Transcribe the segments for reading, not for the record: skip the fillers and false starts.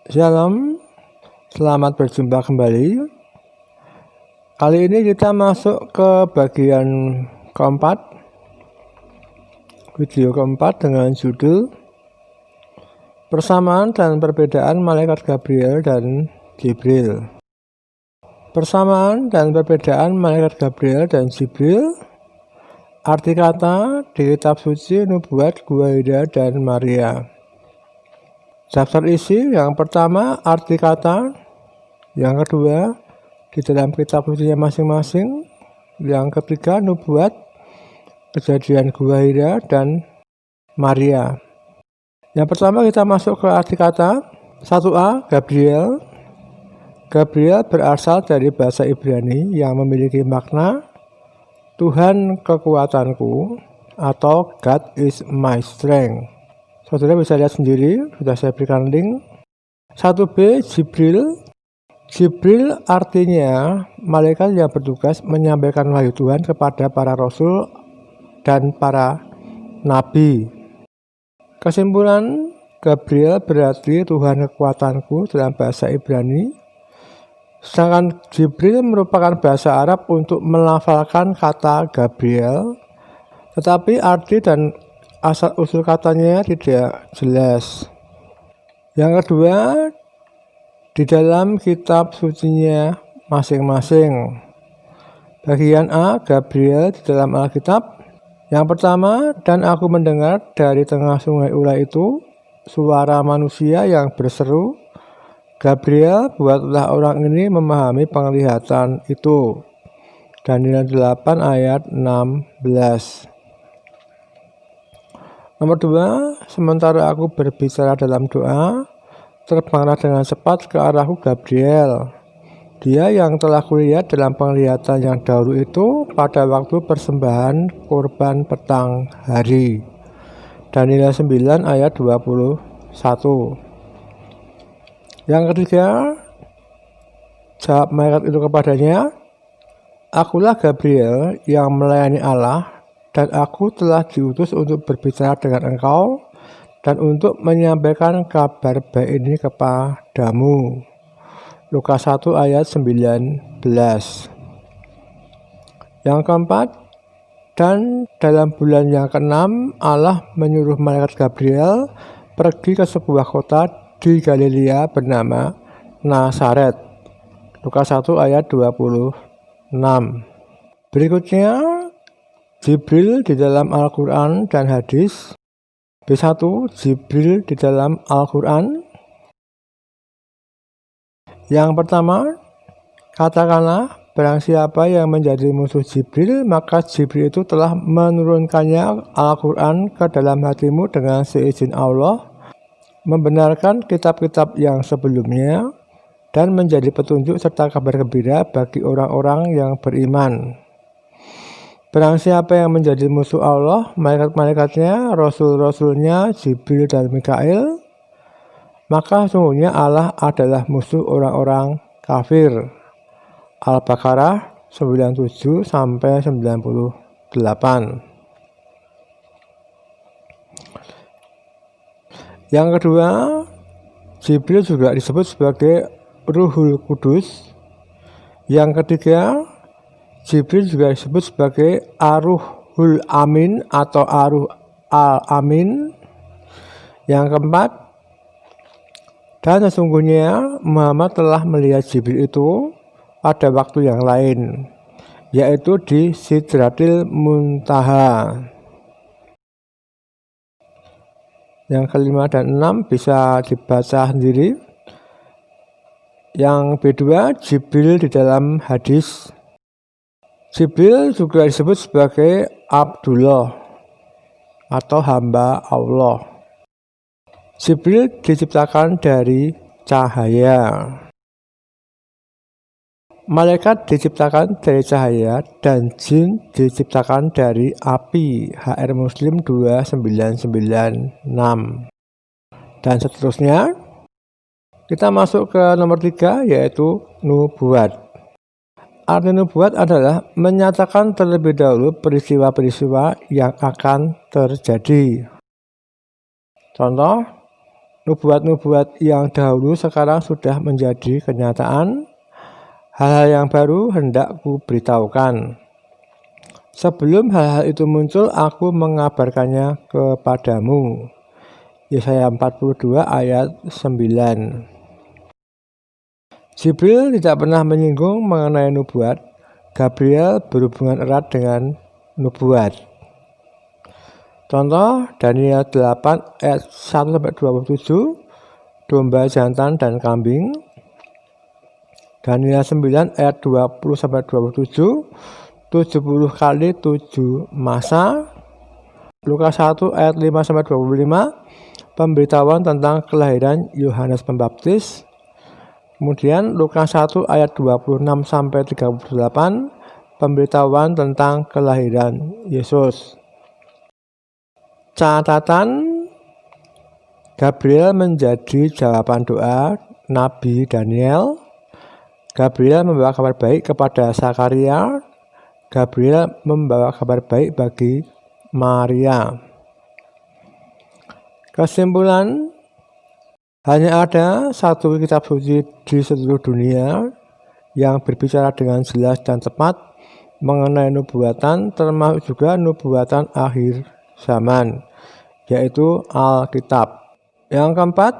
Shalom, selamat berjumpa kembali. Kali ini kita masuk ke bagian keempat, video keempat dengan judul Persamaan dan Perbedaan Malaikat Gabriel dan Jibril. Persamaan dan perbedaan Malaikat Gabriel dan Jibril. Arti kata di kitab suci Nubuat Guaira dan Maria. Daftar isi yang pertama arti kata, yang kedua di dalam kitab sucinya masing-masing, yang ketiga nubuat, kejadian Guaira dan Maria. Yang pertama kita masuk ke arti kata. 1a Gabriel. Gabriel berasal dari bahasa Ibrani yang memiliki makna Tuhan kekuatanku atau God is my strength. Saudara bisa lihat sendiri, sudah saya berikan link. 1b Jibril. Jibril artinya malaikat yang bertugas menyampaikan wahyu Tuhan kepada para rasul dan para nabi. Kesimpulan, Gabriel berarti Tuhan kekuatanku dalam bahasa Ibrani. Sedangkan Jibril merupakan bahasa Arab untuk melafalkan kata Gabriel, tetapi arti dan asal-usul katanya tidak jelas. Yang kedua, di dalam kitab sucinya masing-masing. Bagian A, Gabriel di dalam Alkitab. Yang pertama, dan aku mendengar dari tengah sungai Ulai itu suara manusia yang berseru, Gabriel, buatlah orang ini memahami penglihatan itu. Daniel 8 ayat 16. Nomor 2, sementara aku berbicara dalam doa, terbanglah dengan cepat ke arahku Gabriel. Dia yang telah kulihat dalam penglihatan yang dahulu itu pada waktu persembahan kurban petang hari. Daniel 9 ayat 21. Yang ketiga, jawab malaikat itu kepadanya, akulah Gabriel yang melayani Allah, dan aku telah diutus untuk berbicara dengan engkau dan untuk menyampaikan kabar baik ini kepadamu. Lukas 1 ayat 19. Yang keempat, dan dalam bulan yang ke-6 Allah menyuruh malaikat Gabriel pergi ke sebuah kota di Galilea bernama Nazaret. Lukas 1 ayat 26. Berikutnya, Jibril di dalam Al-Quran dan hadis. B1, Jibril di dalam Al-Quran. Yang pertama, katakanlah barang siapa yang menjadi musuh Jibril, maka Jibril itu telah menurunkannya Al-Quran ke dalam hatimu dengan seizin Allah, membenarkan kitab-kitab yang sebelumnya, dan menjadi petunjuk serta kabar gembira bagi orang-orang yang beriman. Barang siapa yang menjadi musuh Allah, malaikat-malaikatnya, rasul-rasulnya, Jibril dan Mikail, maka sungguhnya Allah adalah musuh orang-orang kafir. Al-Baqarah 97 sampai 98. Yang kedua, Jibril juga disebut sebagai Ruhul Kudus. Yang ketiga, Jibril juga disebut sebagai Ar-Ruhul Amin atau Ar-Ruh Al-Amin. Yang keempat, dan sesungguhnya Muhammad telah melihat Jibril itu pada waktu yang lain, yaitu di Sidratil Muntaha. Yang kelima dan 6 bisa dibaca sendiri. Yang B2, Jibril di dalam hadis. Jibril juga disebut sebagai Abdullah atau hamba Allah. Jibril diciptakan dari cahaya. Malaikat diciptakan dari cahaya dan jin diciptakan dari api. HR Muslim 2996. Dan seterusnya. Kita masuk ke nomor 3, yaitu nubuat. Arti nubuat adalah menyatakan terlebih dahulu peristiwa-peristiwa yang akan terjadi. Contoh, Nubuat-nubuat yang dahulu sekarang sudah menjadi kenyataan. Hal-hal yang baru hendak kuberitahukan. Sebelum hal-hal itu muncul, aku mengabarkannya kepadamu. Yesaya 42 ayat 9. Jibril tidak pernah menyinggung mengenai nubuat. Gabriel berhubungan erat dengan nubuat. Contoh Daniel 8 ayat 1-27, domba jantan dan kambing. Daniel 9 ayat 20-27, 70 kali 7 masa. Lukas 1 ayat 5-25, pemberitahuan tentang kelahiran Yohanes Pembaptis. Kemudian Lukas 1 ayat 26-38, pemberitahuan tentang kelahiran Yesus. Catatan, Gabriel menjadi jawaban doa Nabi Daniel. Gabriel membawa kabar baik kepada Zakaria. Gabriel membawa kabar baik bagi Maria. Kesimpulan, hanya ada satu kitab suci di seluruh dunia yang berbicara dengan jelas dan tepat mengenai nubuatan, termasuk juga nubuatan akhir zaman, yaitu Alkitab. Yang keempat,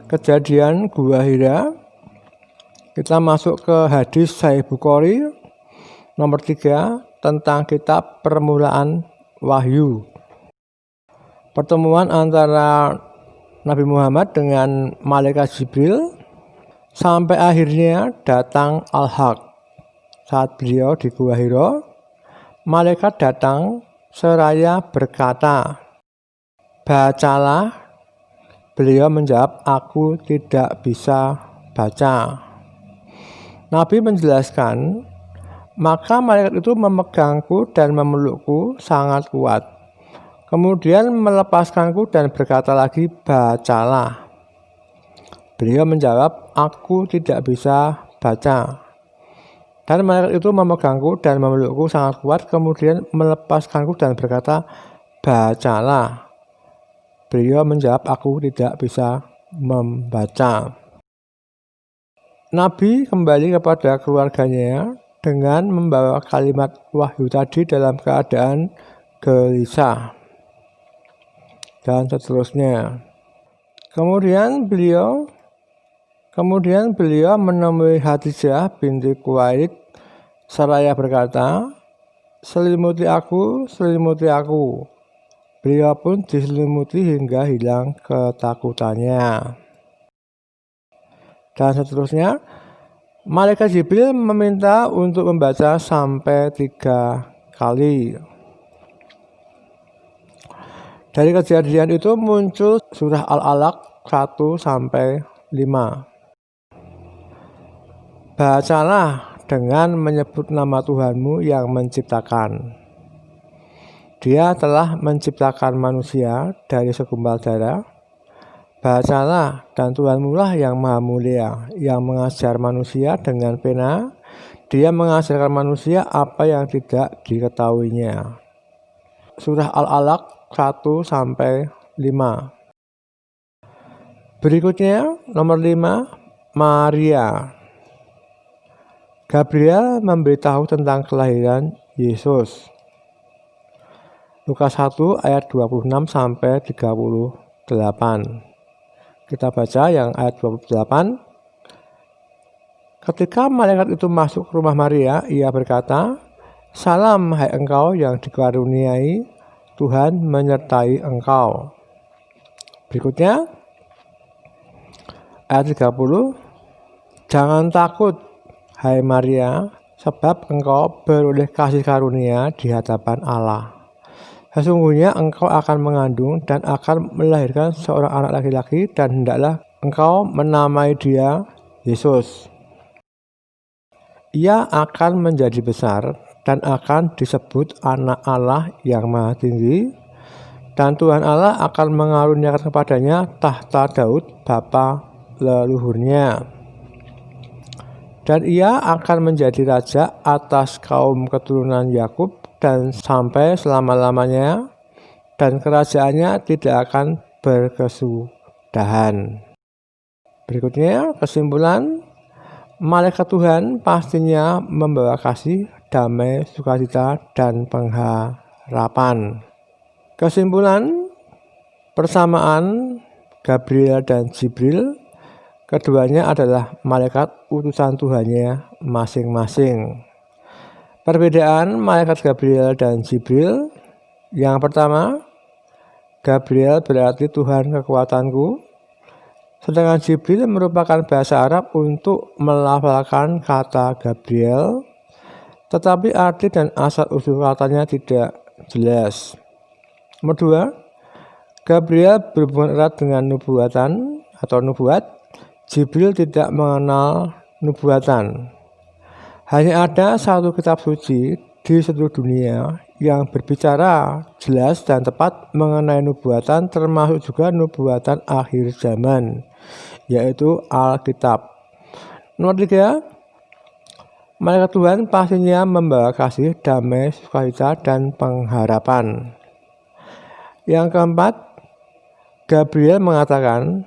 Kejadian Gua Hira. Kita masuk ke hadis Sahih Bukhari nomor 3 tentang kitab permulaan Wahyu. Pertemuan antara Nabi Muhammad dengan malaikat Jibril sampai akhirnya datang Al-Haq. Saat beliau di Gua Hira, malaikat datang seraya berkata, "Bacalah." Beliau menjawab, "Aku tidak bisa baca." Nabi menjelaskan, maka malaikat itu memegangku dan memelukku sangat kuat. Kemudian melepaskanku dan berkata lagi, "Bacalah." Beliau menjawab, "Aku tidak bisa baca." Dan malaikat itu memegangku dan memelukku sangat kuat, kemudian melepaskanku dan berkata, "Bacalah." Beliau menjawab, "Aku tidak bisa membaca." Nabi kembali kepada keluarganya dengan membawa kalimat wahyu tadi dalam keadaan gelisah. Dan seterusnya. Kemudian beliau menemui Khadijah binti Khuwailid seraya berkata, "Selimuti aku, selimuti aku." Beliau pun diselimuti hingga hilang ketakutannya. Dan seterusnya. Malaikat Jibril meminta untuk membaca sampai 3 kali. Dari kejadian itu muncul surah Al-Alaq 1-5. Bacalah dengan menyebut nama Tuhanmu yang menciptakan. Dia telah menciptakan manusia dari segumpal darah. Bacalah, dan Tuhanmu lah yang maha mulia, yang mengajar manusia dengan pena. Dia mengajarkan manusia apa yang tidak diketahuinya. Surah Al-Alaq 1-5. Berikutnya nomor 5, Maria. Gabriel memberitahu tentang kelahiran Yesus. Lukas 1 ayat 26-38. Kita baca yang ayat 28. Ketika malaikat itu masuk ke rumah Maria, ia berkata, "Salam, hai engkau yang dikaruniai, Tuhan menyertai engkau." Berikutnya, ayat 30. "Jangan takut, hai Maria, sebab engkau beroleh kasih karunia di hadapan Allah. Sesungguhnya engkau akan mengandung dan akan melahirkan seorang anak laki-laki, dan hendaklah engkau menamai dia Yesus. Ia akan menjadi besar dan akan disebut Anak Allah yang Maha Tinggi, dan Tuhan Allah akan mengaruniakan kepadanya tahta Daud bapa leluhurnya. Dan ia akan menjadi raja atas kaum keturunan Yakub dan sampai selama-lamanya, dan kerajaannya tidak akan dahan. Berikutnya kesimpulan, malaikat Tuhan pastinya membawa kasih, damai, sukacita, dan pengharapan. Kesimpulan, persamaan Gabriel dan Jibril, keduanya adalah malaikat utusan Tuhannya masing-masing. Perbedaan malaikat Gabriel dan Jibril, yang pertama, Gabriel berarti Tuhan kekuatanku, sedangkan Jibril merupakan bahasa Arab untuk melafalkan kata Gabriel, tetapi arti dan asal-usul katanya tidak jelas. Nomor 2, Gabriel berhubungan erat dengan nubuatan atau nubuat. Jibril tidak mengenal nubuatan. Hanya ada satu kitab suci di seluruh dunia yang berbicara jelas dan tepat mengenai nubuatan, termasuk juga nubuatan akhir zaman, yaitu Alkitab. Nomor 3, malaikat Tuhan pastinya membawa kasih, damai, sukacita, dan pengharapan. Yang keempat, Gabriel mengatakan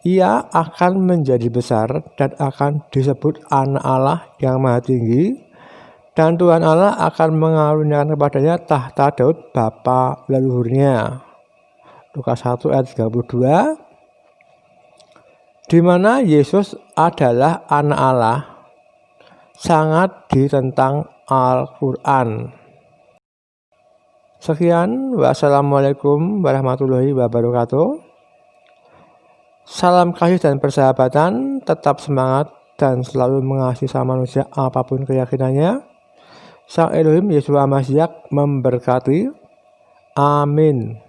ia akan menjadi besar dan akan disebut anak Allah yang maha tinggi, dan Tuhan Allah akan mengaruniakan kepadanya tahta Daud bapa leluhurnya. Lukas 1 ayat 32, di mana Yesus adalah anak Allah, sangat ditentang Al-Quran. Sekian, wassalamualaikum warahmatullahi wabarakatuh. Salam kasih dan persahabatan, tetap semangat dan selalu mengasihi sama manusia apapun keyakinannya. Sang Elohim Yeshua Mashiach memberkati. Amin.